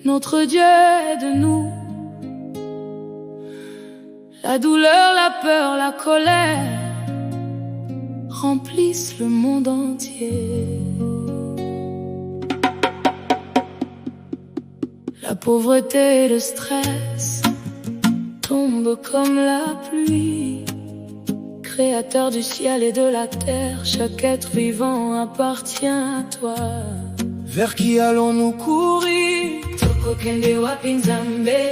Notre Dieu est de nous. La douleur, la peur, la colère remplissent le monde entier. La pauvreté et le stress tombent comme la pluie. Créateur du ciel et de la terre, chaque être vivant appartient à toi. Vers qui allons-nous courir? Toko kende wapi Nzambe,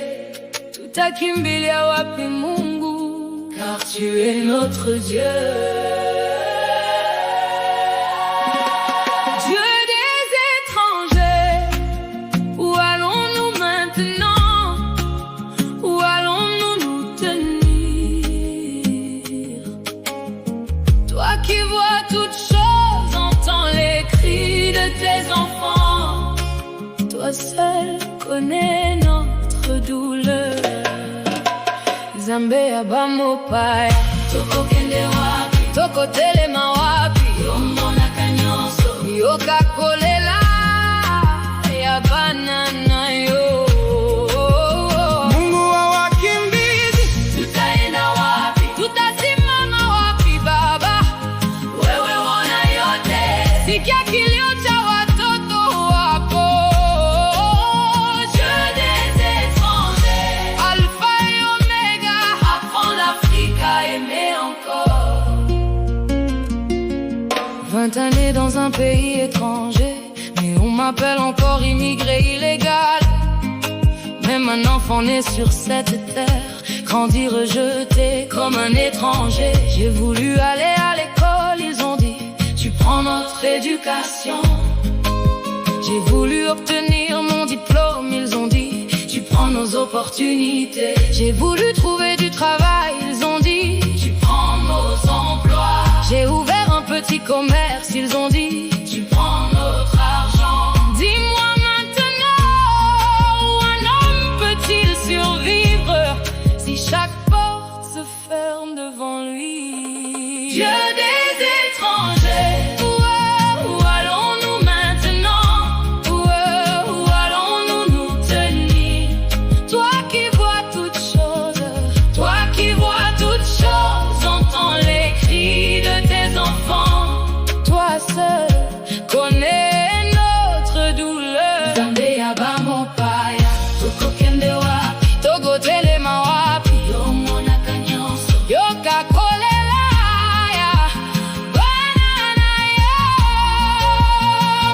tutakimbilia wapi Mungu, car tu es notre Dieu. Dieu des étrangers, où allons-nous maintenant? Où allons-nous nous tenir? Toi qui vois toutes choses, entends les cris de tes enfants. Toi seul connais notre douleur. Nzambe abamopaya, toko kende wapi, toko telema wapi, yomonaka nyonso, yokakolela yabanana yo. Mungu wa wakimbizi, Tutaenda wapi? Tutasimama wapi Baba? Wewe wana yote, sikia kilio cha watoto wako. Dieu des étrangers, Alpha et Oméga, apprends l'Afrique à aimer encore. 20 années dans un pays étranger, mais on m'appelle encore immigré illégal. Même un enfant né sur cette terre grandit rejeté comme un étranger. J'ai voulu aller à l'école, ils ont dit tu prends notre éducation. J'ai voulu obtenir mon diplôme, ils ont dit tu prends nos opportunités. J'ai voulu trouver du travail, ils ont dit tu prends nos emplois. J'ai ouvert un petit commerce, ils ont dit tu prends notre argent. Dis-moi maintenant, où un homme peut-il survivre si chaque porte se ferme devant lui? Dieu des étrangers, où allons-nous maintenant? Où allons-nous nous tenir? Toi qui vois toutes choses, toi qui vois toutes choses, entends les cris de tes enfants. Toi seul connais notre douleur. Nzambe abamopaya, toko kende wapi, togo telema wapi, yomonaka nyonso, yokakolela yabanana yo.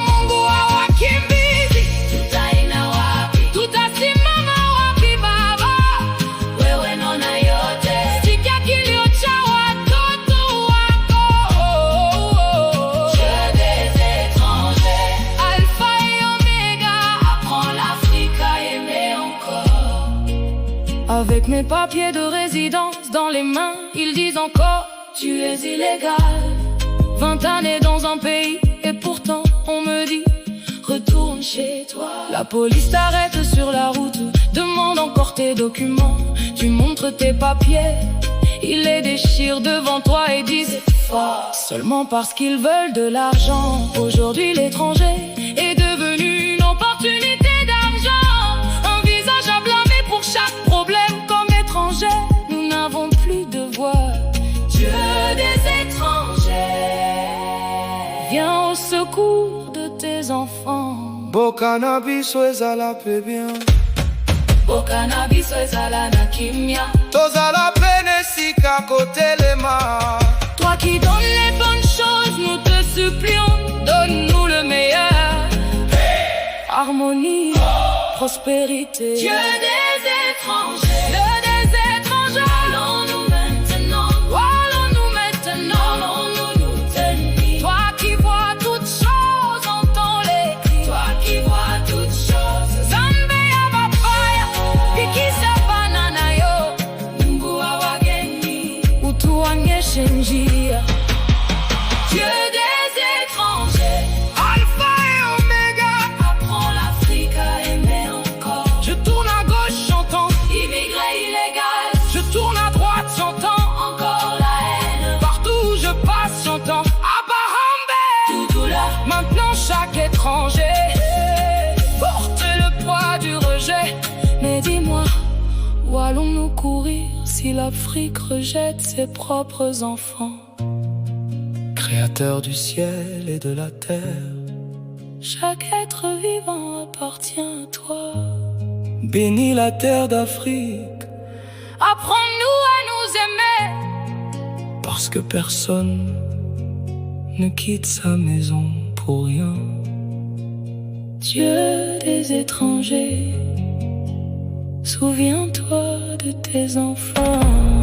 Mungu wa wakimbizi, tutaenda wapi? Tutasimama wapi Baba? Wewe nona yote, sikia kilio cha watoto wako. Dieu des étrangers, Alpha et Oméga, apprends l'Afrique à aimer encore. Avec mes papiers de résidence dans les mains, ils disent encore tu es illégal. 20 années dans un pays et pourtant on me dit retourne chez toi. La police t'arrête sur la route, demande encore tes documents. Tu montres tes papiers, ils les déchirent devant toi et disent fort. Seulement parce qu'ils veulent de l'argent. Aujourd'hui l'étranger est devenu une opportunité d'argent. Un visage à blâmer pour chaque problème. Comme étranger, nous n'avons plus de voix. Dieu des étrangers, viens au secours de tes enfants. Bokana biso ezala pe bien, Bokana biso ezala na kimia. tozala pene sika kotelema. Toi qui donnes les bonnes choses, nous te supplions, donne-nous le meilleur. Harmonie, prospérité. Dieu des étrangers, Dieu des étrangers, allons-nous maintenant? Où allons-nous maintenant? Allons-nous nous tenir? Toi qui vois toutes choses, entends les cris. Toi qui vois toutes choses. Nzambe abapaya, pikisa banana yo. Mungu wa wageni, utuonyeshe njia. Dieu des étrangers, Alpha et Oméga, apprends l'Afrique à aimer encore. je tourne à gauche, j'entends. Immigré illégal, Je tourne à droite, j'entends. encore. Où allons-nous courir si l'Afrique rejette ses propres enfants? Créateur du ciel et de la terre, chaque être vivant appartient à toi. Bénis la terre d'Afrique, apprends-nous à nous aimer, parce que personne ne quitte sa maison pour rien. Dieu des étrangers, souviens-toi de tes enfants.